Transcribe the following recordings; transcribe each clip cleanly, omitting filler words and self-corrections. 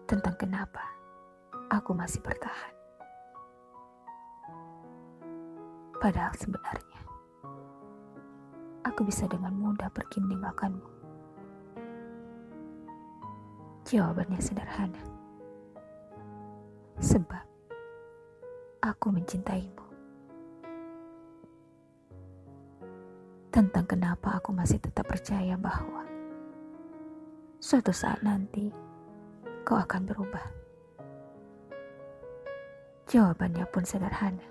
tentang kenapa aku masih bertahan. Padahal sebenarnya, aku bisa dengan mudah pergi meninggalkanmu. Jawabannya sederhana. Sebab aku mencintaimu. Tentang kenapa aku masih tetap percaya bahwa suatu saat nanti kau akan berubah. Jawabannya pun sederhana.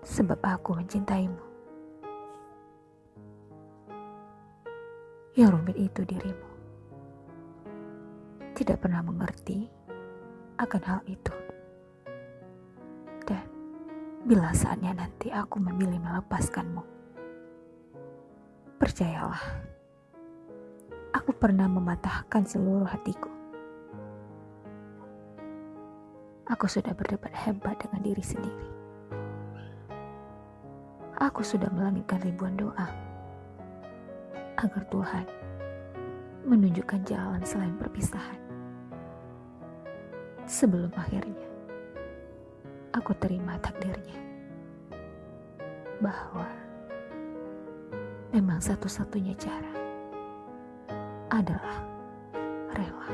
Sebab aku mencintaimu. Yang rumit itu dirimu. Tidak pernah mengerti akan hal itu. Dan bila saatnya nanti aku memilih melepaskanmu, percayalah, aku pernah mematahkan seluruh hatiku. Aku sudah berdebat hebat dengan diri sendiri. Aku sudah melangitkan ribuan doa agar Tuhan menunjukkan jalan selain perpisahan. Sebelum akhirnya aku terima takdirnya, bahwa memang satu-satunya cara adalah rela.